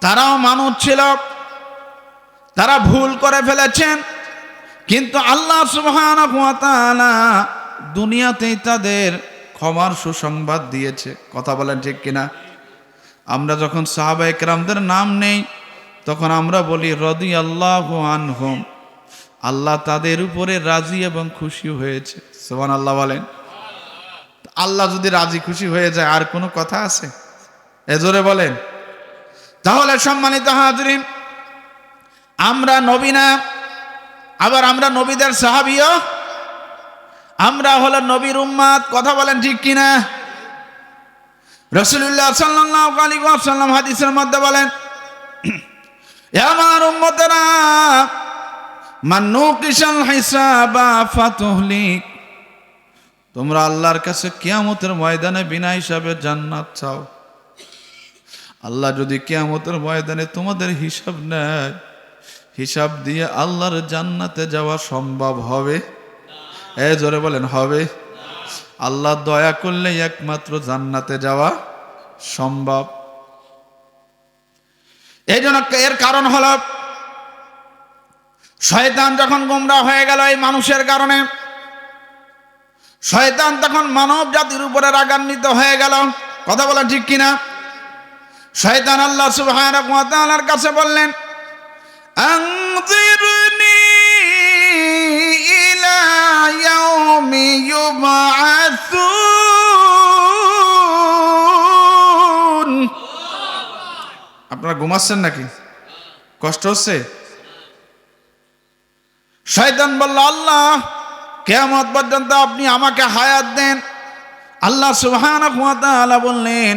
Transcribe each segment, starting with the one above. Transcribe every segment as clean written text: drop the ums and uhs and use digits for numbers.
তারাও মানুষ ছিল, তারা ভুল করে ফেলেছেন, কিন্তু আল্লাহ সুবহানাহু ওয়া তাআলা দুনিয়াতেই তাদের ক্ষমার সুসংবাদ দিয়েছে। কথা বলেন ঠিক কিনা? আমরা যখন সাহাবায়ে কেরামদের নাম নেই তখন আমরা বলি রাদিয়াল্লাহু আনহুম, আল্লাহ তাদের উপরে রাজি এবং খুশি হয়েছে। সুবহানাল্লাহ বলেন। আল্লাহ যদি রাজি খুশি হয়ে যায় আর কোনো কথা আছে? এজোরে বলেন। তাহলে সম্মানিত হাজরিন, আমরা নবী না, আবার আমরা নবীদের সাহাবীও, আমরা হলো নবীর উম্মত। কথা বলেন ঠিক কিনা? রাসূলুল্লাহ সাল্লাল্লাহু আলাইহি ওয়াসাল্লাম হাদিসের মধ্যে বলেন, আমার উম্মতেরা মান নুকিশাল হিসাবা ফাতুহলিক, তোমরা আল্লাহর কাছে কিয়ামতের ময়দানে বিনা হিসাবে জান্নাত চাও। আল্লাহ যদি কিয়ামতের ময়দানে তোমাদের হিসাব নেয়, হিসাব দিয়ে আল্লাহর জান্নাতে যাওয়া সম্ভব হবে? জোরে বলেন, হবে? আল্লাহ দয়া করলে একমাত্র জান্নাতে যাওয়া সম্ভব। এই জন্য এর কারণ হলো শয়তান যখন গোমরাহ হয়ে গেল এই মানুষের কারণে, শয়তান তখন মানব জাতির উপরে রাগান্বিত হয়ে গেল। কথা বলেন ঠিক কিনা? শয়তান আল্লাহ সুবহানাহু ওয়া তাআলার কাছে বললেন, আনজিরনি ইলা ইয়াউমি ইউবআসুন। আপনারা ঘুমাচ্ছেন নাকি? কষ্ট হচ্ছে? শয়তান বলল, আল্লাহ কিয়ামত পর্যন্ত আপনি আমাকে হায়াত দেন। আল্লাহ সুবহানাহু ওয়া তাআলা বললেন,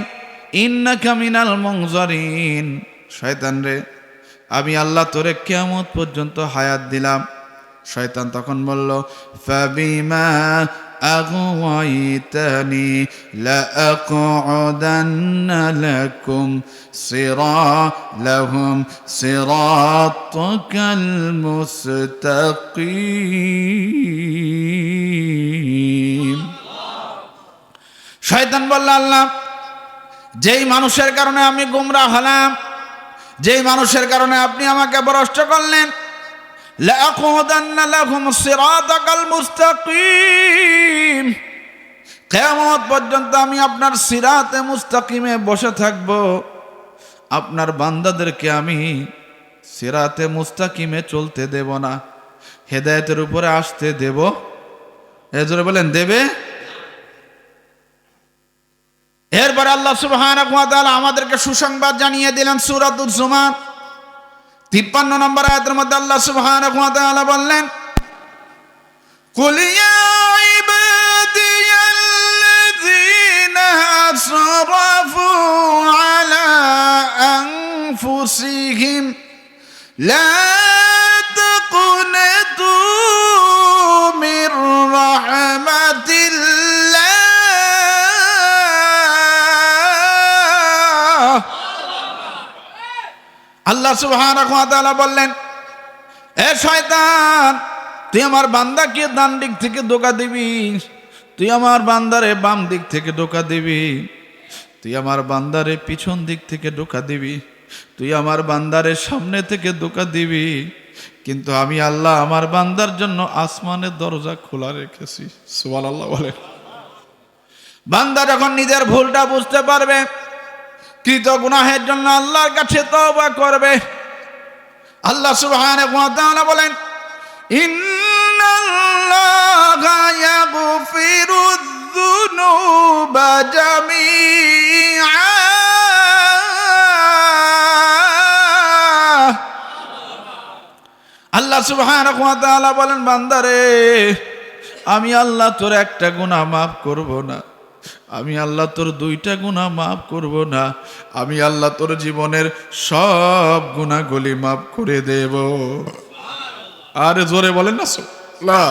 ইন্নাকা মিনাল মুনজারিন। শয়তান রে, আমি আল্লাহ তোরে কিয়ামত পর্যন্ত হায়াত দিলাম। শয়তান তখন বলল, ফাবিমা আগওয়াইতানি লাআকউদান্না লাকুম সিরাতাকাল মুস্তাকিম। শয়তান বলল, আল্লাহ যেই মানুষের কারণে আমি গোমরাহ হলাম, যেই মানুষের কারণে আপনি আমাকে ভ্রষ্ট করলেন, লাআকুদান্না লাহুম সিরাতাকাল মুস্তাকিম, কিয়ামত পর্যন্ত আমি আপনার সিরাতে মুস্তাকিমে বসে থাকব। আপনার বান্দাদেরকে আমি সিরাতে মুস্তাকিমে চলতে দেব না, হেদায়েতের উপরে আসতে দেব। এজোরে বলেন, দেবে? এরপর আল্লাহ সুবহানাহু ওয়া তাআলা আমাদেরকে সুসংবাদ জানিয়ে দিলেন। সূরাতুজ জুমার 53 নম্বর আয়াতের মধ্যে আল্লাহ সুবহানাহু ওয়া তাআলা বললেন, কুল ইয়া ইবাদিয়াল্লাযীনা আসরাফু আলা আনফুসিহিম লা তাকুনাতু মির রাহমাতিল্লাহ। আল্লাহ সুবহানাহু ওয়া তাআলা বললেন, এ শয়তান, তুই আমার বান্দাকে ডান দিক থেকে ধোঁকা দিবি, তুই আমার বান্দারে বাম দিক থেকে ধোঁকা দিবি, তুই আমার বান্দারে পিছন দিক থেকে ধোঁকা দিবি, তুই আমার বান্দারে সামনে থেকে ধোঁকা দিবি, কিন্তু আমি আল্লাহ আমার বান্দার জন্য আসমানের দরজা খোলা রেখেছি। সুবহানাল্লাহ বলেন। বান্দা যখন নিজের ভুলটা বুঝতে পারবে, কৃত গুনাহের জন্য আল্লাহর কাছে তওবা করবে, আল্লাহ সুবহানাহু ওয়া তাআলা বলেন, ইন্নাল্লাহা ইয়াগফিরুয যুনুবা জামিআ। আল্লাহ সুবহানাহু ওয়া তাআলা বলেন, বান্দারে, আমি আল্লাহ তোর একটা গুনাহ মাফ করব না, আমি আল্লাহ তোর দুইটা গুনাহ মাফ করব না, আমি আল্লাহ তোর জীবনের সব গুনাহগুলি মাফ করে দেব। আর জোরে বলেন না সুবহানাল্লাহ।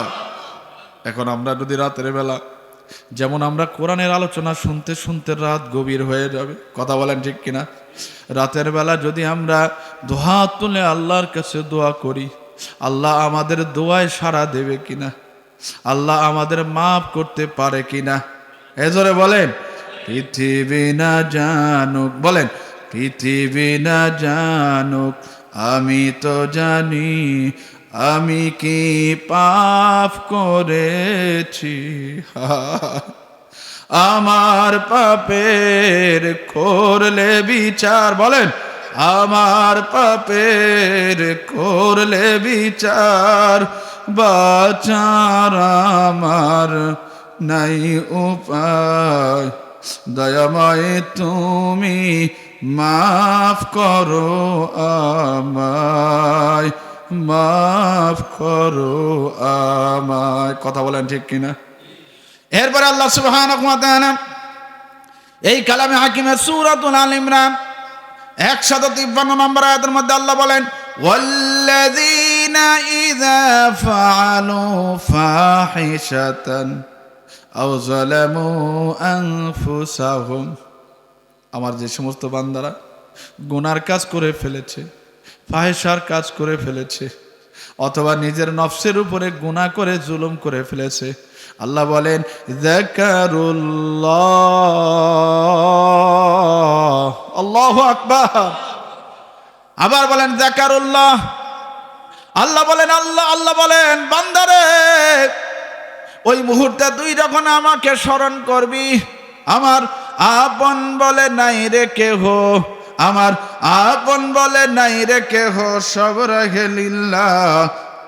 এখন আমরা যদি রাতের বেলা, যেমন আমরা কোরআনের আলোচনা শুনতে শুনতে রাত গভীর হয়ে যাবে, কথা বলেন ঠিক কিনা? রাতের বেলা যদি আমরা দুহাত তুলে আল্লাহর কাছে দোয়া করি, আল্লাহ আমাদের দোয়ায় সাড়া দেবে কিনা, আল্লাহ আমাদের মাফ করতে পারে কিনা? এজোরে বলেন, পৃথিবী না জানুক, বলেন, পৃথিবী না জানুক আমি তো জানি আমি কি পাপ করেছি। আমার পাপের করলে বিচার, বলেন আমার পাপের করলে বিচার, বাঁচার আমার নাই উপায়, দয়াময় তুমি মাফ করো আমায়, মাফ করো আমায়। কথা বলেন ঠিক কিনা? এরপরে আল্লাহ সুবহানাহু ওয়া তাআলা এই কালামে হাকিমের সূরাতুল আল ইমরান 153 নম্বর আয়াতের মধ্যে আল্লাহ বলেন, ওয়াল্লাযীনা ইযা ফাআলু ফাহিশাতান আও যালামু আনফুসাহুম, আমার যে সমস্ত বান্দারা গুনার কাজ করে ফেলেছে, ফাহিশার কাজ করে ফেলেছে, অথবা নিজের নফসের উপরে গুনাহ করে জুলুম করে ফেলেছে, আল্লাহ বলেন যাকারুল্লাহ, আল্লাহু আকবার। আবার বলেন যাকারুল্লাহ, আল্লাহ বলেন আল্লাহ বলেন বান্দারে ওই মুহূর্তে তুই যখন আমাকে স্মরণ করবি, আমার আপন বলে নাই রে কেহ, আমার আপন বলে নাই রে কেহ, সব রাখে লিল্লাহ,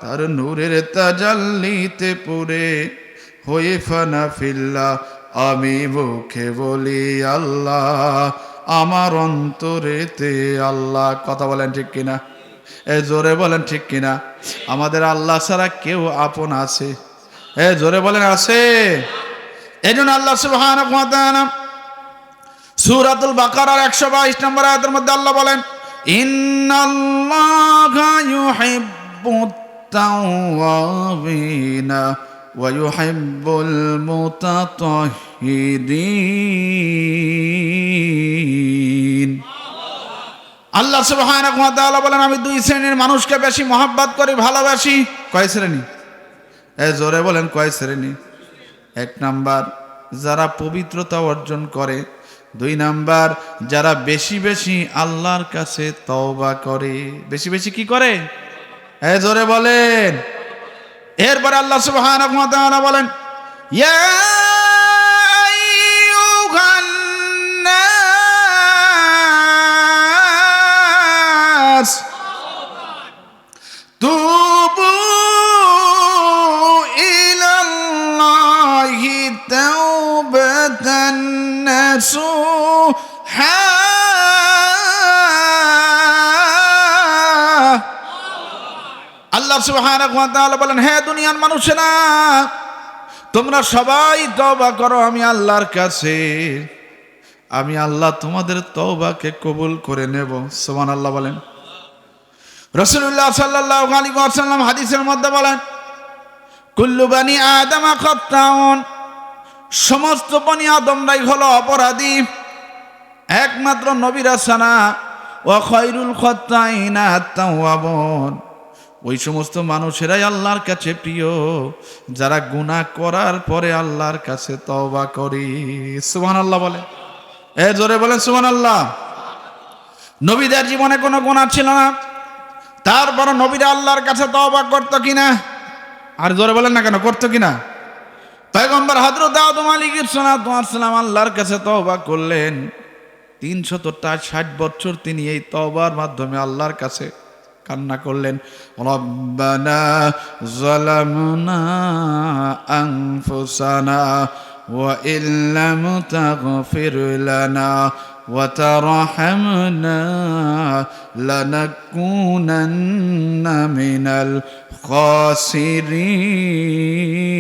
তার নূরের তাজাল্লিতে পুরে হয়ে ফানা ফিল্লাহ, আমি মুখে বলি আল্লাহ, আমার অন্তরেতে আল্লাহ। কথা বলেন ঠিক কিনা? এ জোরে বলেন ঠিক কিনা? আমাদের আল্লাহ ছাড়া কেউ আপন আছে? এ জোরে বলেন আছে? এই জন্য আল্লাহ সুবহানাহু ওয়া তাআলা সূরাতুল বাকারার 122 নম্বর আয়াতের মধ্যে আল্লাহ বলেন, ইন্নাল্লাহা ইউহিব্বুত তাওয়াবিনা ওয়া ইউহিব্বুল মুতাতাহহিরিন। আল্লাহ সুবহানাহু ওয়া তাআলা বলেন, আমি দুই শ্রেণীর মানুষকে বেশি মহব্বত করি, ভালোবাসি। কয় শ্রেণী? এ জোরে বলেন কয় শ্রেণী? 1 নাম্বার যারা পবিত্রতা অর্জন করে, 2 নাম্বার যারা বেশি বেশি আল্লাহর কাছে তওবা করে। বেশি বেশি কি করে? এ জোরে বলেন। এরপর আল্লাহ সুবহানাহু ওয়া তাআলা বলেন, ইয়া আইয়ুহান নাস তুবু ইলাল্লাহি তাওবাতান নাসুহা। আল্লাহ সুবহানাহু ওয়া তাআলা বলেন, হে দুনিয়ার মানুষেরা, তোমরা সবাই তওবা করো আমি আল্লাহর কাছে, আমি আল্লাহ তোমাদের তওবাকে কবুল করে নেব। সুবহানাল্লাহ বলেন। রাসূলুল্লাহ সাল্লাল্লাহু আলাইহি ওয়াসাল্লাম হাদিসের মধ্যে বলেন, কুল্লু বানি আদম খাত্তাউন, সমস্ত বনি আদমরাই হলো অপরাধী, একমাত্র নবীরা ছাড়া। ওয়া খায়রুল খাত্তাইনা আত-তাওয়াবুন, ওই সমস্ত মানুষেরাই আল্লাহর কাছে প্রিয় যারা গুনাহ করার পরে আল্লাহর কাছে তওবা করে। সুবহানাল্লাহ বলে। এ জোরে বলেন সুবহানাল্লাহ। নবীদের জীবনে কোনো গুনাহ ছিল না, তারপর নবীরা আল্লাহর কাছে তওবা করতো কিনা? আর জোরে বলেন না কেন, করতো কিনা? পয়গম্বর হযরত আদম আলাইহিস সালাম আল্লাহর কাছে তওবা করলেন, 360 বছর তিনি এই তওবার মাধ্যমে আল্লাহর কাছে কান্না করলেন, রব্বানা যালামনা আনফুসানা ওয়া ইল্লাম তাগফির লানা ওয়া তারহামনা লানাকুনান্না মিনাল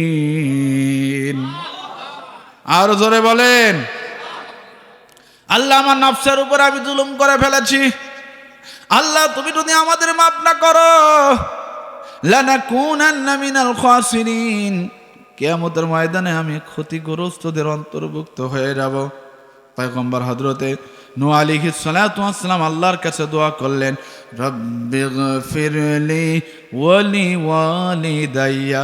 খাসিরিন। আর জোরে বলেন, আল্লাহ আমার নফসের উপর আমি জুলুম করে ফেলেছি, আল্লাহ তুমি যদি আমাদের মাফ না করো, লানাকুনান্না মিনাল খাসিরিন, কিয়ামতের ময়দানে আমি ক্ষতিগ্রস্তদের অন্তর্ভুক্ত হয়ে যাব। পয়গম্বর হযরতে নূহ আলাইহিস সালাতু ওয়াস সালাম আল্লাহর কাছে দোয়া করলেন, রব্বিগফিরলি ওয়া লিওয়ালিদাইয়া,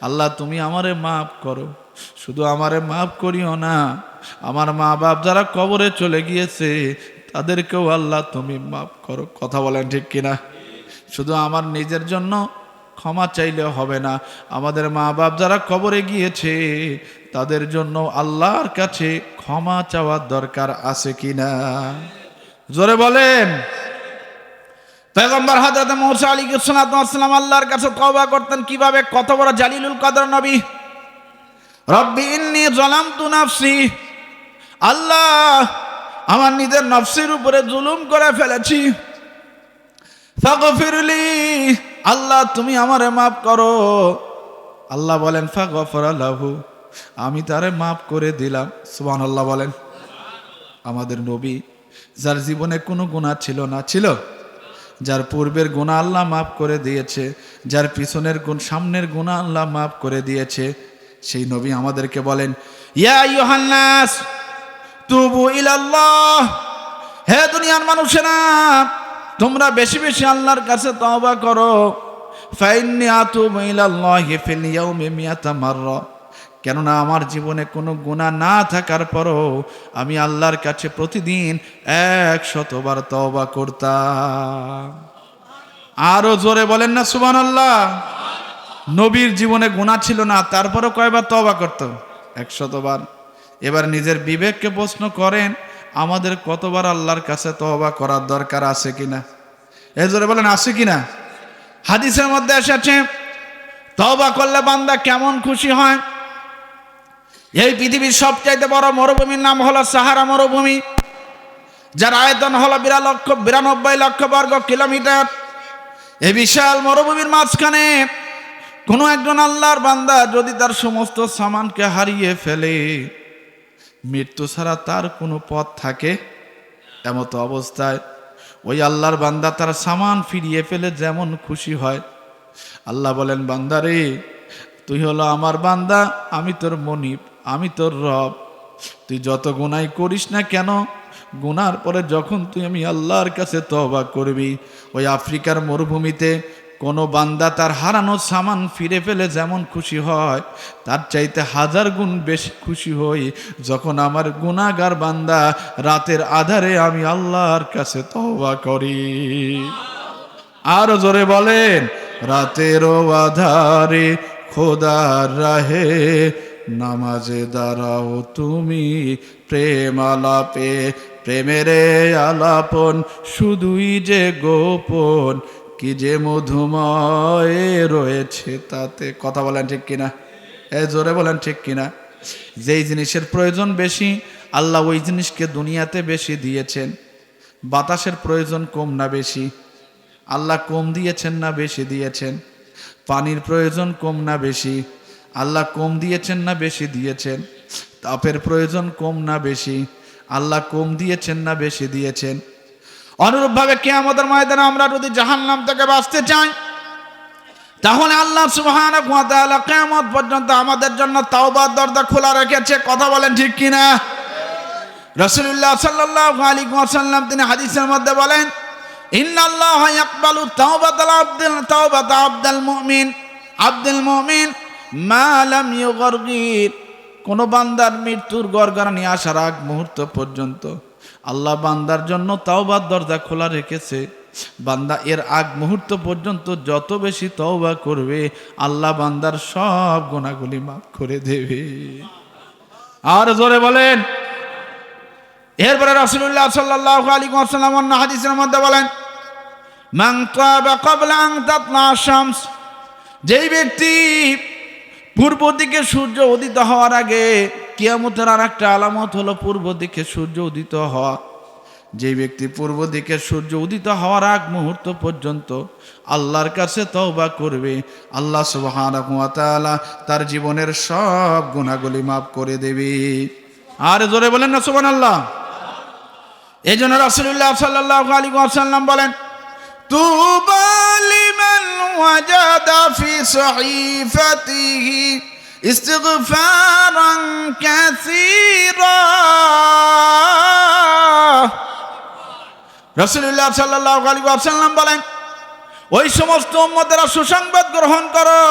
আল্লাহ তুমি আমারে মাফ করো, শুধু আমারে মাফ করিও না, আমার মা বাপ যারা কবরে চলে গিয়েছে তাদেরকেও আল্লাহ তুমি মাফ করো। কথা বলেন ঠিক কিনা? শুধু আমার নিজের জন্য ক্ষমা চাইলে হবে না, আমাদের মা বাপ যারা কবরে গিয়েছে তাদের জন্য আল্লাহর কাছে ক্ষমা চাওয়ার দরকার আছে কিনা? জোরে বলেন। পয়গম্বর হযরত মূসা আলাইহিস সালাম আল্লাহর কাছে তওবা করতেন কিভাবে? কত বড় জালিলুল কদর নবী। রব্বি ইন্নী যালামতু নাফসি, আল্লাহ আমার নিজের নফসের উপরে জুলুম করে ফেলেছি, ফাগফিরলি, আল্লাহ তুমি আমারে মাফ করো। আল্লাহ বলেন ফাগফারা লাহু, আমি তারে মাফ করে দিলাম। সুবহানাল্লাহ বলেন। আমাদের নবী যার জীবনে কোনো গুনাহ ছিল না, ছিল, যার পূর্বের গুনাহ আল্লাহ মাফ করে দিয়েছে, যার পিছনের সামনের গুনাহ আল্লাহ মাফ করে দিয়েছে, সেই নবী আমাদেরকে বলেন ইয়া আইয়ুহান নাস তুবু ইলাল্লাহ, হে দুনিয়ার মানুষেরা তোমরা বেশি বেশি আল্লাহর কাছে তওবা করো। ফাইন্নী আতুবু ইলাল্লাহি ফিল ইয়াউমি মিয়াতা মাররা, কেননা আমার জীবনে কোনো গুনাহ না থাকার পরও আমি আল্লাহর কাছে প্রতিদিন 100 বার তওবা করতাম। আরো জোরে বলেন না সুবহানাল্লাহ। নবীর জীবনে গুনাহ ছিল না, তারপরও কয়বার তওবা করত? 100 বার। এবার নিজের বিবেককে প্রশ্ন করেন, আমাদের কতবার আল্লাহর কাছে তওবা করার দরকার আছে কিনা? এই জোরে বলেন আছে কিনা? হাদিসের মধ্যে এসেছে তওবা করলে বান্দা কেমন খুশি হয়। এই পৃথিবীর সবচাইতে বড় মরুভূমির নাম হলো সাহারা মরুভূমি, যার আয়তন হলো 92 লক্ষ বর্গ কিলোমিটার। এই বিশাল মরুভূমির মাঝখানে কোনো একজন আল্লাহর বান্দা যদি তার সমস্ত সামানকে হারিয়ে ফেলে, মৃত্যু ছাড়া তার কোনো পথ থাকে? এমতো অবস্থায় ওই আল্লাহর বান্দা তার সামান ফিরিয়ে ফেলে যেমন খুশি হয়, আল্লাহ বলেন বান্দারে তুই হলো আমার বান্দা, আমি তোর মনিব, আমি তোর রব, তুই যত গুনাহ করিস না কেন, গুনার পরে যখন তুই আমি আল্লাহর কাছে তওবা করবি, ওই আফ্রিকার মরুভূমিতে কোনো বান্দা তার হারানো সামান ফিরে ফেলে যেমন খুশি হয়, তার চাইতে 1000 গুণ বেশি খুশি হই যখন আমার গুনাহগার বান্দা রাতের আধারে আমি আল্লাহর কাছে তওবা করি। আর জোরে বলেন রাতেরও আধারে খোদার রাহে নামাজে দাঁড়াও তুমি প্রেম আলাপে, প্রেমের আলাপন শুধুই যে গোপন, কি যে মধুময় রয়েছে তাতে। কথা বলেন ঠিক কিনা? জোরে বলেন ঠিক কিনা? যেই জিনিসের প্রয়োজন বেশি আল্লাহ ওই জিনিসকে দুনিয়াতে বেশি দিয়েছেন। বাতাসের প্রয়োজন কম না বেশি? আল্লাহ কম দিয়েছেন না বেশি দিয়েছেন? পানির প্রয়োজন কম না বেশি? আল্লাহ কম দিয়েছেন না বেশি দিয়েছেন? তাপের প্রয়োজন কম না বেশি? আল্লাহ কম দিয়েছেন না বেশি দিয়েছেন? অনুরূপভাবে কিয়ামতের ময়দানে আমরা যদি জাহান্নাম থেকে বাঁচতে চাই, তাহলে আল্লাহ সুবহানাহু ওয়া তাআলা কিয়ামত পর্যন্ত আমাদের জন্য তাওবার দরজা খোলা রেখেছে। কথা বলেন ঠিক কিনা? রাসূলুল্লাহ সাল্লাল্লাহু আলাইহি ওয়াসাল্লাম তিনি হাদিসের মধ্যে বলেন ইন্নাল্লাহা ইয়াকবালু তাওবাতা আবদুল মুমিন মা লাম ইউগরগির। কোন বান্দার মৃত্যুর গড়গড়ানি আসার আগ মুহূর্ত পর্যন্ত আল্লাহ বান্দার জন্য তাওবার দরজা খোলা রেখেছে। বান্দা এর আগ মুহূর্ত পর্যন্ত যত বেশি তওবা করবে আল্লাহ বান্দার সব গুনাহগুলি মাফ করে দেবে। আর জোরে বলেন। এরপরে রাসূলুল্লাহ সাল্লাল্লাহু আলাইহি ওয়াসাল্লাম অন্য হাদিসের মধ্যে বলেন মান তাবা ক্বাবলা আন তাতলা শামস, যেই ব্যক্তি পূর্ব দিকে সূর্য উদিত হওয়ার আগে, কিয়ামতের আর একটা আলামত হলো পূর্ব দিকে সূর্য উদিত হওয়া, যে ব্যক্তি পূর্ব দিকে সূর্য উদিত হওয়ার আগ মুহূর্ত পর্যন্ত আল্লাহর কাছে তওবা করবে, আল্লাহ সুবহানাহু ওয়া তাআলা তার জীবনের সব গুনাহগুলি মাফ করে দেবে। আর জোরে বলেন না সুবহানাল্লাহ। এই জন্য রাসূলুল্লাহ সাল্লাল্লাহু আলাইহি ওয়াসাল্লাম বলেন তুবা লিমান ওয়াজাদা ফি সহিফাতিহি ইস্তিগফারান কাসীরা। রাসূলুল্লাহ সাল্লাল্লাহু আলাইহি ওয়াসাল্লাম বলেন ওই সমস্ত উম্মতেরা সুসংবাদ গ্রহণ করো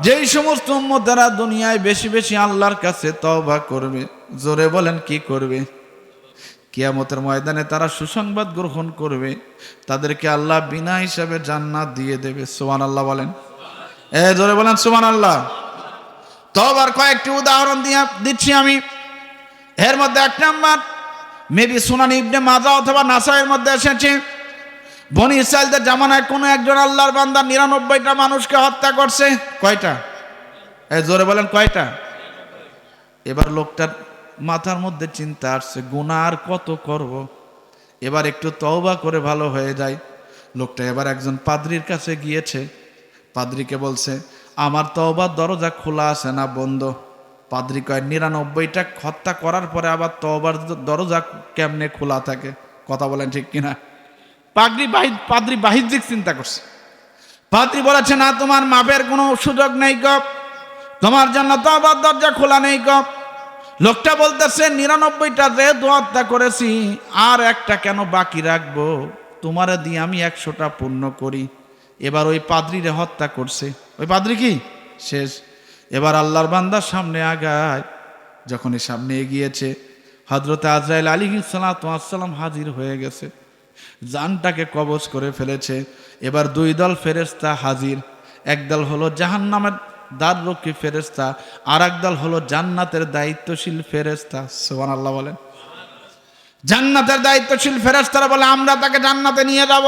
যেই সমস্ত উম্মতেরা দুনিয়ায় বেশি বেশি আল্লাহর কাছে তওবা করবে। জোরে বলেন কি করবে? কিয়ামতের ময়দানে তারা সুসংবাদ গ্রহণ করবে, তাদেরকে আল্লাহ বিনা হিসাবে জান্নাত দিয়ে দেবে। সুবহানাল্লাহ বলেন, জোরে বলেন সুবহানাল্লাহ। তওবার কয়েকটি উদাহরণ দিচ্ছি আমি। এর মধ্যে এক নাম্বার, মেবি সুনান ইবনে মাজাহ অথবা নাসাইয়ের মধ্যে এসেছে, বনি ইসরাইলদের জামানায় কোনো একজন আল্লাহর বান্দা 99টা মানুষকে হত্যা করছে। কয়টা? জোরে বলেন কয়টা? এবার লোকটার মাথার মধ্যে চিন্তা আসছে, গুনাহ আর কত করব, এবার একটু তওবা করে ভালো হয়ে যায়। লোকটা এবার একজন পাদ্রীর কাছে গিয়েছে, পাদ্রীকে বলছে, আমার তওবার দরজা খোলা আছে না বন্ধ? পাদ্রী কয়, 99টা হত্যা করার পরে আবার তওবার দরজা কেমনে খোলা থাকে? কথা বলেন ঠিক কিনা? পাদ্রী বাহ্যিক চিন্তা করছে। পাদ্রী বলেছে, না, তোমার মাপের কোনো সুযোগ নেই গো, তোমার জন্য তওবার দরজা খোলা নেই গো। লোকটা বলতেছে, 99টা যেহেতু হত্যা করেছি, আর একটা কেন বাকি রাখবো? তোমারে দিয়ে আমি 100টা পূর্ণ করি। এবার ওই পাদ্রীরে হত্যা করছে। ওই পাদ্রী কি শেষ। এবার আল্লাহর বান্দার সামনে আগায়, যখনই সামনে এগিয়েছে, হযরত আজরাইল আলাইহিস সালাতু ওয়াস সালাম হাজির হয়ে গেছে, জানটাকে কবজ করে ফেলেছে। এবার দুই দল ফেরেশতা হাজির, একদল হলো জাহান্নামের দ্বাররক্ষী ফেরেশতা, আর একদল হলো জান্নাতের দায়িত্বশীল ফেরেশতা। সুবহানাল্লাহ বলেন। জান্নাতের দায়িত্বশীল ফেরেশতারা বলে, আমরা তাকে জান্নাতে নিয়ে যাব।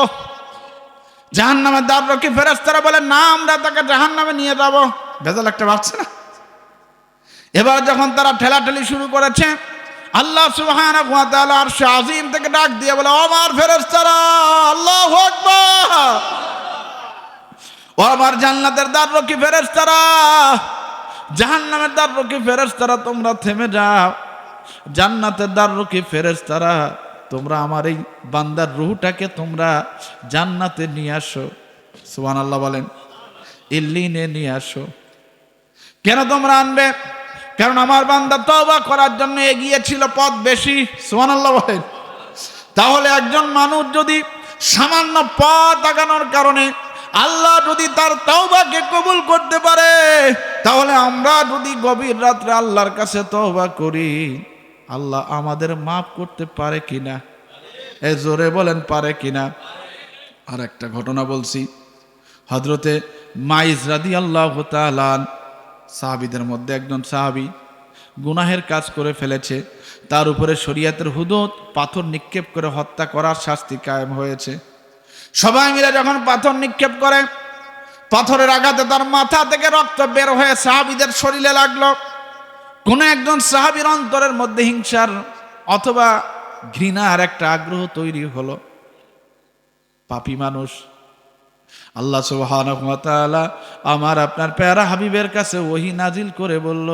জাহান্নামের দ্বাররক্ষী ফেরেশতারা বলে, না, আমরা তাকে জাহান্নামে নিয়ে যাব। ভেজাল একটা বাড়ছে না? এবার যখন তারা ঠেলাঠেলি শুরু করেছে, আল্লাহ সুবহানাহু ওয়া তাআলা আরশে আজিম থেকে ডাক দিয়ে বলে, ও আমার ফেরেশতারা, আল্লাহু আকবার, ও আমার জান্নাতের দ্বাররক্ষী ফেরেশতারা, জাহান্নামের দ্বাররক্ষী ফেরেশতারা, তোমরা থেমে যাও। জান্নাতের দ্বাররক্ষী ফেরেশতারা, তোমরা আমার এই বান্দার রূহটাকে তোমরা জান্নাতে নিয়ে আসো। সুবহানাল্লাহ বলেন। ইল্লিনে নিয়ে আসো। কেন তোমরা আনবে? কারণ আমার বান্দা তওবা করার জন্য এগিয়েছিল, পথ বেশি। সুবহানাল্লাহ বলেন। তাহলে একজন মানুষ যদি সামান্য পথ আগানোর কারণে আল্লাহ যদি তার তওবাকে কবুল করতে পারে, তাহলে আমরা যদি গভীর রাত্রে আল্লাহর কাছে তওবা করি, আল্লাহ আমাদের মাফ করতে পারে কিনা? জোরে বলেন, পারে কিনা? আর একটা ঘটনা বলছি। হযরতে মাইজ রাদিয়াল্লাহু তাআলা, সাহাবীদের মধ্যে একজন সাহাবী, গুনাহের কাজ করে ফেলেছে, তার উপরে শরীয়তের হুদুদ, পাথর নিক্ষেপ করে হত্যা করার শাস্তি কায়েম হয়েছে। সবাই মিলে যখন পাথর নিক্ষেপ করে, পাথরের আঘাতে তার মাথা থেকে রক্ত বের হয়ে সাহাবীদের শরীরে লাগলো। কোন একজন সাহাবীর অন্তরের মধ্যে হিংসার অথবা ঘৃণার একটা আগ্রহ তৈরি হলো। পাপী মানুষ। আল্লাহ সুবহানাহু ওয়া তাআলা আমার আপনার প্যারা হাবিবের কাছে ওহী নাজিল করে বলল,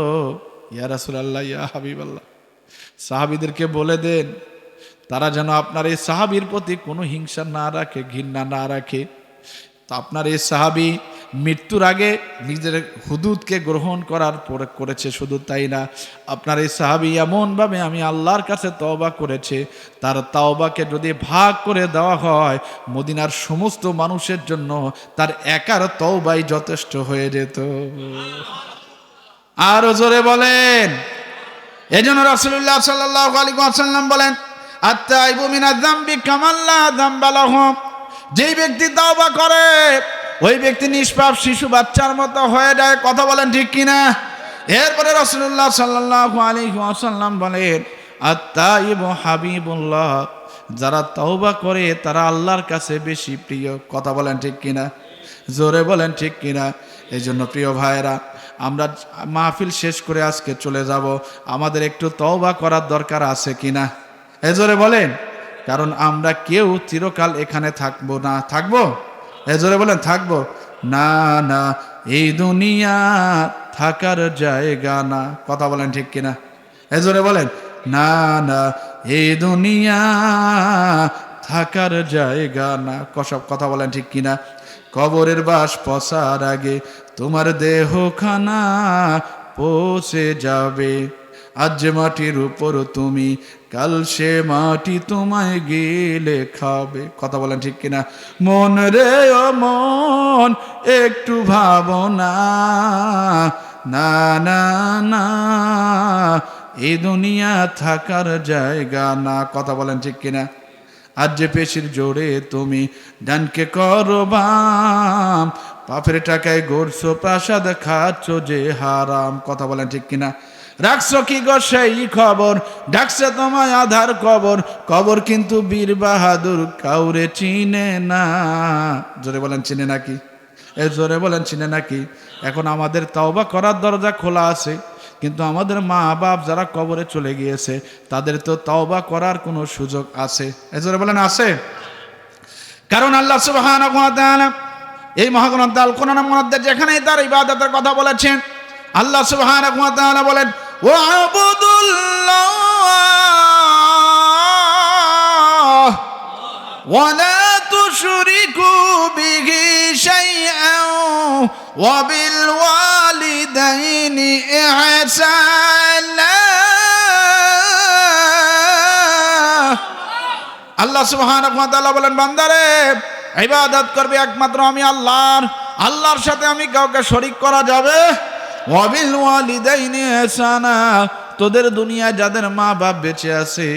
ইয়া রাসূলুল্লাহ, ইয়া হাবিবাল্লাহ, সাহাবীদেরকে বলে দেন তারা যেন আপনার এই সাহাবীর প্রতি কোনো হিংসা না রাখে, ঘৃণা না রাখে। তা আপনার এই সাহাবী মৃত্যুর আগে নিজের হুদুদকে গ্রহণ করার পরে করেছে। শুধু তাই না, আপনার এই সাহাবী এমনভাবে আমি আল্লাহর কাছে তওবা করেছে, তার তওবাকে যদি ভাগ করে দেওয়া হয়, মদিনার সমস্ত মানুষের জন্য তার একার তওবাই যথেষ্ট হয়ে যেত। আরো জোরে বলেন। এজন্য রাসূলুল্লাহ সাল্লাল্লাহু আলাইহি ওয়াসাল্লাম বলেন, আত-তাইবু মিনাজ যামবি কামান লা যামবা লাহু। যেই ব্যক্তি তওবা করে, ওই ব্যক্তি নিষ্পাপ শিশু বাচ্চার মতো হয়ে যায়। কথা বলেন ঠিক কিনা? এরপরে রাসূলুল্লাহ সাল্লাল্লাহু আলাইহি ওয়াসাল্লাম বলেন, আত-তাইবু হাবিবুল্লাহ। যারা তওবা করে তারা আল্লাহর কাছে বেশি প্রিয়। কথা বলেন ঠিক কিনা? জোরে বলেন ঠিক কিনা? এই জন্য প্রিয় ভাইরা, আমরা মাহফিল শেষ করে আজকে চলে যাব, আমাদের একটু তওবা করার দরকার আছে কিনা? জোরে বলেন। কারণ আমরা কেউ চিরকাল এখানে থাকবো না। থাকবো? জোরে বলেন, থাকবো না। না, এই দুনিয়া থাকার জায়গা না। কথা বলেন ঠিক কিনা? জোরে বলেন, না না, এই দুনিয়া থাকার জায়গা না। সব কথা বলেন ঠিক কিনা? কবরের বাস পচার আগে তোমার দেহখানা পৌঁছে যাবে। আজ যে মাটির উপর তুমি, কাল সে মাটি তোমায় গিলে খাবে। কথা বলেন ঠিক কিনা? মন রে ও মন, একটু ভাবনা, না না না, এই দুনিয়া থাকার জায়গা না। কথা বলেন ঠিক কিনা? আজ যে পেশির জোরে তুমি ডানকে করো বাম, পাপের টাকায় গড়ছো প্রাসাদ, খাচ্ছ যে হারাম। কথা বলেন ঠিক কিনা? রাখছো কি গো সেই খবর, ডাকছে তোমায় আধার কবর, কবর কিন্তু বীর বাহাদুর কাউরে চিনে না। জোরে বলেন চিনে নাকি? জোরে বলেন চিনে নাকি? এখন আমাদের তওবা করার দরজা খোলা আছে, কিন্তু আমাদের মা বাপ যারা কবরে চলে গিয়েছে তাদের তো তওবা করার কোনো সুযোগ আছে? জোরে বলেন আছে? কারণ আল্লাহ সুবহানাহু ওয়া তাআলা এই মহাগ্রন্থ আল কোরআনের মধ্যে যেখানেই তার ইবাদতের কথা বলেছেন, আল্লাহ সুবহানাহু ওয়া তাআলা বলেন ওয়া'বুদুল্লাহ ওয়া লা তুশরিকু বিহি শাইআন ওয়া বিল ওয়ালিদাইনি ইহসানা। আল্লাহ সুবহানাহু ওয়া তাআলা বলেন, বান্দারে ইবাদত করবে একমাত্র আমি আল্লাহর, আল্লাহর সাথে আমি কাউকে শরীক করা যাবে? ওয়া বিল ওয়ালিদাইনি ইহসানা, তোদের দুনিয়ায় যাদের মা বাপ বেঁচে আছে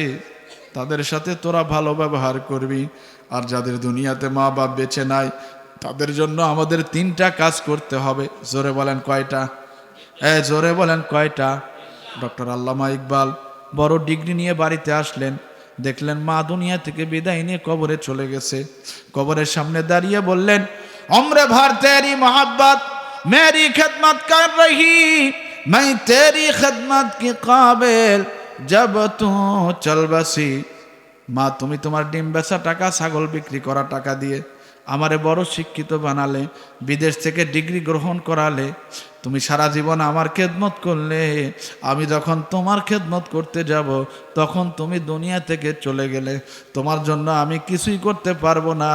তাদের সাথে তোরা ভালো ব্যবহার করবি, আর যাদের দুনিয়াতে মা বাপ বেঁচে নাই তাদের জন্য আমাদের 3টা কাজ করতে হবে। জোরে বলেন কয়টা? জোরে বলেন কয়টা? ডক্টর আল্লামা ইকবাল বড় ডিগ্রি নিয়ে বাড়িতে আসলেন, দেখলেন মা দুনিয়া থেকে বিদায় নিয়ে কবরে চলে গেছে। কবরের সামনে দাঁড়িয়ে বললেন, উমরে ভর তেরি মোহব্বত मेरी खिदमत कर रही, मैं तेरी खिदमत की काबिल जब तू चल बसी। মা, তুমি তোমার ডিম বেচা টাকা, ছাগল বিক্রি করা টাকা দিয়ে আমারে বড় শিক্ষিত বানালে, বিদেশ থেকে ডিগ্রি গ্রহণ করালে, তুমি সারা জীবন আমার খেদমত করলে, আমি যখন তোমার খেদমত করতে যাব তখন তুমি দুনিয়া থেকে চলে গেলে, তোমার জন্য আমি কিছুই করতে পারবো না,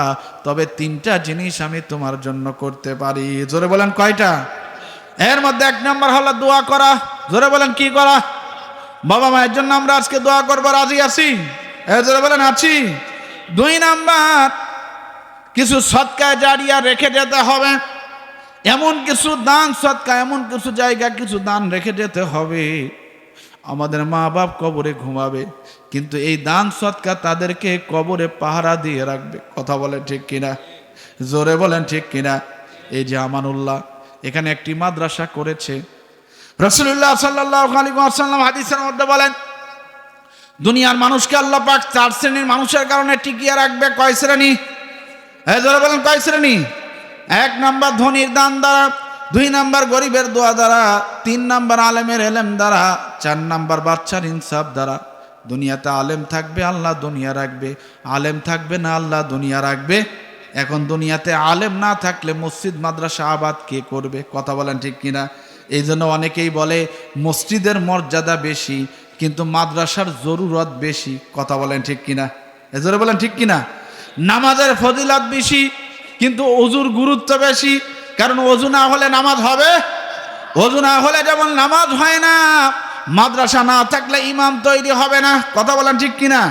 তবে 3টা জিনিস আমি তোমার জন্য করতে পারি। জোরে বলেন কয়টা? এর মধ্যে 1 নম্বর হলো দোয়া করা। জোরে বলেন কি করা? বাবা মায়ের জন্য আমরা আজকে দোয়া করবো, রাজি আছি? জোরে বলেন আছি। 2 নাম্বার, কিছু সদকা জারিয়া রেখে যেতে হবে, এমন কিছু দান সদকা, এমন কিছু জায়গা কিছু দান রেখে যেতে হবে। আমাদের মা বাপ কবরে ঘুমাবে, কিন্তু এই দান সদকা তাদেরকে কবরে পাহারা দিয়ে রাখবে। কথা বলেন ঠিক কিনা? জোরে বলেন ঠিক কিনা? এই যে আমানুল্লাহ এখানে একটি মাদ্রাসা করেছে। রাসূলুল্লাহ সাল্লাল্লাহু আলাইহি ওয়াসাল্লাম হাদিসের মধ্যে বলেন, দুনিয়ার মানুষকে আল্লাহ পাক 4 শ্রেণীর মানুষের কারণে টিকিয়ে রাখবে। কয় শ্রেণী? জোরে বলেন কয় শ্রেণী? 1 নাম্বার ধনীর দান দ্বারা, 2 নাম্বার গরিবের দোয়া দ্বারা, 3 নাম্বার আলেমের এলেম দ্বারা, 4 নাম্বার বাচ্চার ইনসাফ দ্বারা। দুনিয়াতে আলেম থাকবে আল্লাহ দুনিয়া রাখবে, আলেম থাকবে না আল্লাহ দুনিয়া রাখবে। এখন দুনিয়াতে আলেম না থাকলে মসজিদ মাদ্রাসা আবাদ কে করবে? কথা বলেন ঠিক কিনা? এই জন্য অনেকেই বলে মসজিদের মর্যাদা বেশি কিন্তু মাদ্রাসার জরুরত বেশি। কথা বলেন ঠিক কিনা? এজন্য বলেন ঠিক কিনা? নামাজের ফজিলত বেশি কিন্তু ওযুর গুরুত্ব বেশি, কারণ ওযু না হলে নামাজ হবে? ওযু না হলে যেমন নামাজ হয় না, মাদ্রাসা না থাকলে ইমাম তৈরি হবে না। কথা বলেন ঠিক কিনা?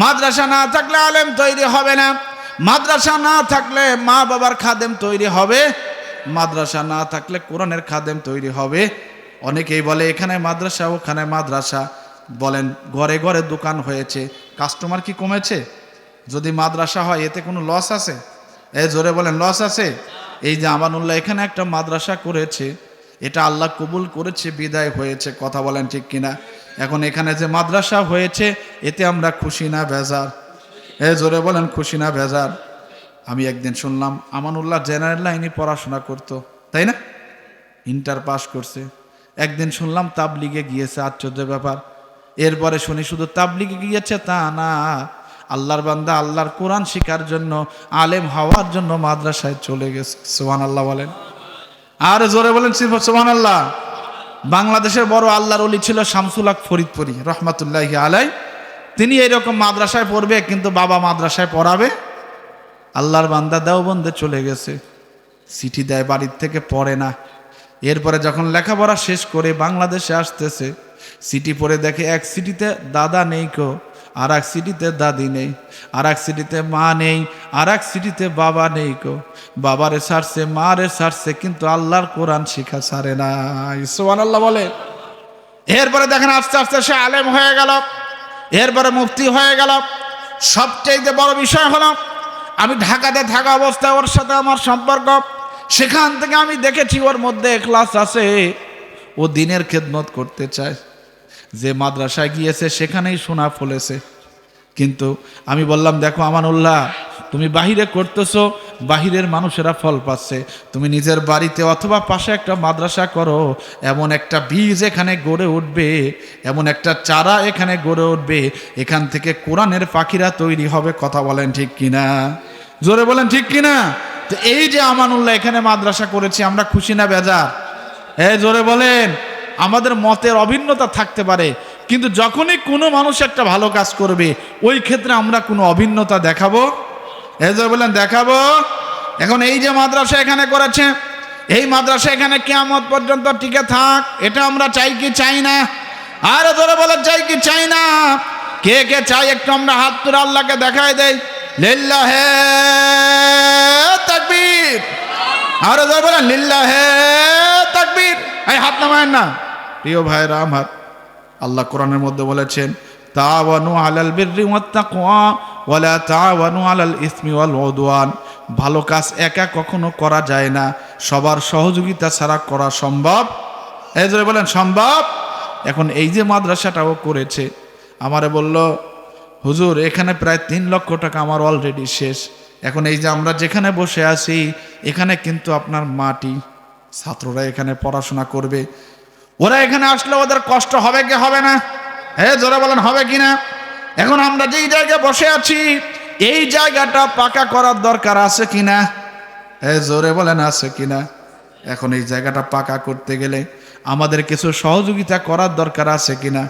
মাদ্রাসা না থাকলে আলেম তৈরি হবে না, মাদ্রাসা না থাকলে মা বাবার খাদেম তৈরি হবে, মাদ্রাসা না থাকলে কোরআনের খাদেম তৈরি হবে। অনেকেই বলে এখানে মাদ্রাসা ওখানে মাদ্রাসা, বলেন ঘরে ঘরে দোকান হয়েছে, কাস্টমার কি কমেছে? যদি মাদ্রাসা হয় এতে কোনো লস আছে? জোরে বলেন লস আছে? এই যে আমানুল্লাহ এখানে একটা মাদ্রাসা করেছে, এটা আল্লাহ কবুল করেছে বিদায় হয়েছে। কথা বলেন ঠিক কিনা? এখন এখানে যে মাদ্রাসা হয়েছে এতে আমরা খুশি না বেজার? জোরে বলেন খুশি না বেজার? আমি একদিন শুনলাম আমানুল্লাহ জেনারেল লাইনে পড়াশোনা করতো, তাই না? ইন্টার পাস করছে। একদিন শুনলাম তাবলিগে গিয়েছে, আশ্চর্য ব্যাপার। এরপরে শুনি শুধু তাবলিগে গিয়েছে তা না, আল্লাহর বান্দা আল্লাহর কোরআন শিখার জন্য, আলেম হওয়ার জন্য মাদ্রাসায় চলে গেছে। সুবহানাল্লাহ বলেন। আর জোরে বলেন সুবহানাল্লাহ। বাংলাদেশের বড় আল্লাহর ওলি ছিল শামসুল হক ফরিদপুরি রহমাতুল্লাহি আলাইহি। তিনি এইরকম মাদ্রাসায় পড়বে কিন্তু বাবা মাদ্রাসায় পড়াবে। আল্লাহর বান্দা দেওবন্দে চলে গেছে, চিঠি দেয় বাড়ির থেকে, পড়ে না। এরপরে যখন লেখাপড়া শেষ করে বাংলাদেশে আসতেছে, চিঠি পড়ে দেখে এক চিঠিতে দাদা নেই কো, আর এক চিঠিতে দাদি নেই, আর এক চিঠিতে মা নেই, আর এক চিঠিতে বাবা নেই কো। বাবারে ছাড়ছে, মারে ছাড়ছে, কিন্তু আল্লাহর কোরআন শিখা ছাড়ে না। সুবহানাল্লাহ বলে। এরপরে দেখেন আস্তে আস্তে সে আলেম হয়ে গেল, এরপরে মুফতি হয়ে গেল। সবচেয়ে বড় বিষয় হলো আমি ঢাকাতে থাকা অবস্থায় ওর সাথে আমার সম্পর্ক, সেখান থেকে আমি দেখেছি ওর মধ্যে ইখলাস আছে, ও দ্বীনের খেদমত করতে চায়। যে মাদ্রাসায় গিয়েছে সেখানেই সোনা ফলেছে। কিন্তু আমি বললাম, দেখো আমানুল্লাহ, তুমি বাহিরে করতেছো, বাহিরের মানুষেরা ফল পাচ্ছে, তুমি নিজের বাড়িতে অথবা পাশে একটা মাদ্রাসা করো, এমন একটা বীজ এখানে গড়ে উঠবে, এমন একটা চারা এখানে গড়ে উঠবে, এখান থেকে কোরআনের পাখিরা তৈরি হবে। কথা বলেন ঠিক কিনা? জোরে বলেন ঠিক কিনা? তো এই যে আমানুল্লাহ এখানে মাদ্রাসা করেছি, আমরা খুশি না বেজার? জোরে বলেন। আমাদের মতের অভিন্নতা থাকতে পারে, কিন্তু যখনই কোনো মানুষ একটা ভালো কাজ করবে ওই ক্ষেত্রে আমরা কোনো অভিন্নতা দেখাবো? জোরে বলেন, দেখাবো। এখন এই যে মাদ্রাসা এখানে করেছে, এই মাদ্রাসা এখানে কিয়ামত পর্যন্ত টিকে থাক, এটা আমরা চাই কি চাই না? আর জোরে বলেন, চাই কি চাই না? কে কে চাই একটু আমরা হাত তুলে আল্লাহকে দেখাই দেই। লিল্লাহে তাকবীর। আর জোরে বলেন, লিল্লাহে তাকবীর। এই হাত নামায়েন না। প্রিয় ভাইরা আমার, আল্লাহ কোরআনের মধ্যে বলেছেন, তাওয়ানু আলাল বিররি ওয়াত তাকওয়া ওয়ালা তাওয়ানু আলাল ইসমি ওয়াল উদওয়ান। ভালো কাজ একা কখনো করা যায় না, সবার সহযোগিতা ছাড়া করা সম্ভব। এই যে বলেন সম্ভব। এখন এই যে মাদ্রাসাটাও করেছে, আমারে বলল, হুজুর এখানে প্রায় 3 লক্ষ টাকা আমার অলরেডি শেষ। এখন এই যে আমরা যেখানে বসে আছি এখানে কিন্তু আপনার মাটি, ছাত্ররা এখানে পড়াশোনা করবে, ওরা এখানে আসলে ওদের কষ্ট হবে কি হবে না? জোরে বলেন, হবে কি না? এখন আমরা যেই জায়গায় বসে আছি এই জায়গাটা পাকা করার দরকার আছে কিনা? জোরে বলেন, আছে কিনা? এখন এই জায়গাটা পাকা করতে গেলে আমাদের কিছু সহযোগিতা করার দরকার আছে কিনা?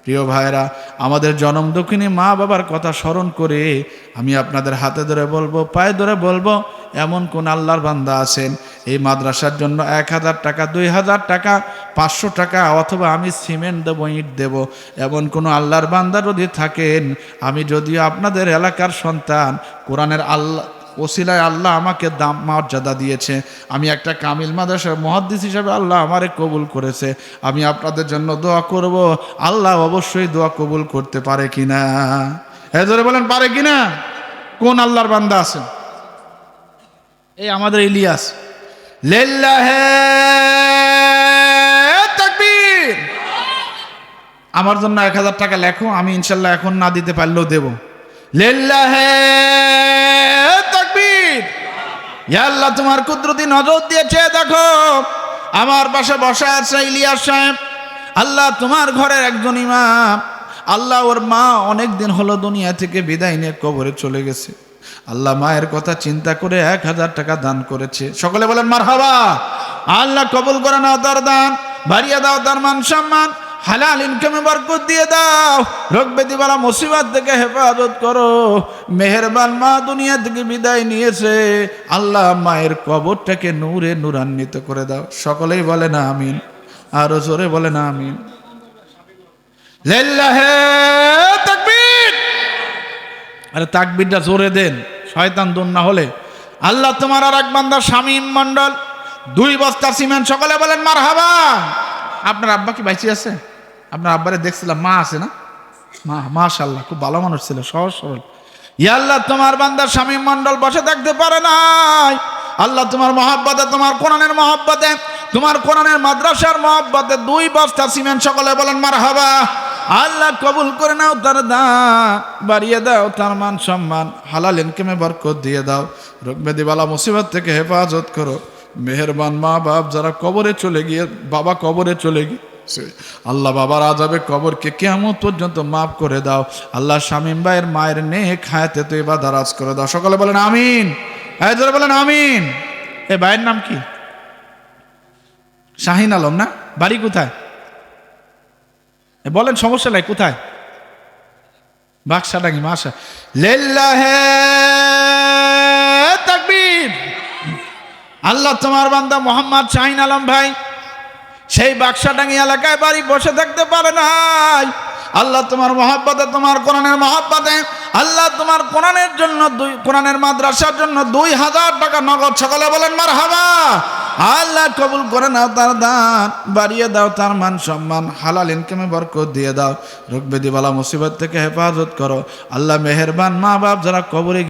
প্রিয় ভাইরা, আমাদের জনম দক্ষিণী মা বাবার কথা স্মরণ করে আমি আপনাদের হাতে ধরে বলবো, পায়ে ধরে বলবো, এমন কোন আল্লাহর বান্দা আছেন এই মাদ্রাসার জন্য 1000 টাকা, 2000 টাকা, 500 টাকা, অথবা আমি সিমেন্ট দেবো, ইট দেবো, এমন কোনো আল্লাহর বান্দা যদি থাকেন, আমি যদিও আপনাদের এলাকার সন্তান, কোরআনের আল্লাহ ওসিলায় আল্লাহ আমাকে দাম মর্যাদা দিয়েছে, আমি একটা কামিল মাদ্রাসার মুহাদ্দিস হিসেবে আল্লাহ আমারে কবুল করেছে, আমি আপনাদের জন্য দোয়া করব, আল্লাহ অবশ্যই দোয়া কবুল করতে পারে কিনা? জোরে বলেন, পারে কিনা? কোন আল্লাহর বান্দা আছেন? এই আমাদের ইলিয়াস। লিল্লাহে তাকবীর। আমার জন্য 1000 টাকা লেখো, আমি ইনশাল্লাহ এখন না দিতে পারলেও দেব। লিল্লাহে তাকবীর। ইয়া আল্লাহ, তোমার কুদরতি নজর দিয়েছে, দেখো আমার পাশে বসা আছে ইলিয়াস সাহেব। আল্লাহ তোমার ঘরের একজন ইমাম, আল্লাহ ওর মা অনেক দিন হলো দুনিয়া থেকে বিদায় নিয়ে কবরে চলে গেছে। আল্লাহ মায়ের কথা চিন্তা করে 1000 টাকা দান করেছে। সকলে বলেন মারহাবা। আল্লাহ কবুল করে নাও তার দান, বাড়িয়ে দাও তার মান সম্মান, হালাল ইনকামে বরকত দিয়ে দাও, রোগ ব্যাধি বালা মুসিবত থেকে হেফাজত করো। মেহেরবান মা দুনিয়া থেকে বিদায় নিয়েছে, আল্লাহ মায়ের কবরটাকে নূরে নূরান্বিত করে দাও। সকলেই বলেন আমিন, আরো জোরে বলেন আমিন। লিল্লাহে তাকবীর। আরে তাকবীরটা জোরে দেন, শয়তান দূর না হলে। আল্লাহ তোমার আর এক বান্দা শামীম মণ্ডল 2 বস্তা সিমেন্ট। সকলে বলেন মারহাবা। আপনার আব্বা কি বাইচে আছে? আপনার আব্বারে দেখছিলাম, মা আছে না? মা, মাশাআল্লাহ, খুব ভালো মানুষ ছিল, সহজ সরল। ইয়া আল্লাহ, তোমার বান্দা শামীম মণ্ডল বসে থাকতে পারে নাই। আল্লাহ তোমার মহব্বতে, তোমার কোরআনের মহব্বতে, তোমার কোরআনের মাদ্রাসার মহব্বতে 2 বস্তা সিমেন্ট। সকলে বলেন মারহাবা। আল্লাহ কবুল করে নাও তার দান, বাড়িয়ে দাও তার মান সম্মান, হালাল ইনকামে বরকত দিয়ে দাও, রোগ ব্যাধি বালা মুসিবত থেকে হেফাজত করো। মেহেরবান মা বাপ যারা কবরে চলে গিয়ে, বাবা কবরে চলে গিয়েছে, আল্লাহ বাবার আযাবে কবরকে কিয়ামত পর্যন্ত মাফ করে দাও। আল্লাহ শামীম ভাইয়ের মায়ের নেক হায়াতে তয়বা দারাজ করে দাও। সকলে বলেন আমিন, জোরে বলেন আমিন। এই ভাইয়ের নাম কি? শাহিন আলম না? বাড়ি কোথায় বলেন? সমস্যা নাই, কোথায়? বাক্সাডাঙ্গি। মাশা লিল্লাহে তাকবীর। আল্লাহ তোমার বান্দা মোহাম্মদ শাহিন আলম ভাই সেই বাক্সাডাঙ্গি এলাকায় বাড়ি বসে থাকতে পারে নাই। আল্লাহ তোমার মহব্বতে, তোমার কোরআনের মহব্বতে, আল্লাহ তোমার কোরআনের জন্য, কোরআনের মাদ্রাসার জন্য 2000 টাকা নগদ। সকলে বলেন মারহাবা। আল্লাহ কবুল করে নাও তার দান, বাড়িয়ে দাও তার মান সম্মান, হালাল ইনকামে বরকত দিয়ে দাও, রোগ ব্যাধি বালা মুসিবত থেকে হেফাজত করো। আল্লাহ মেহেরবান, মা বাপ যারা কবরে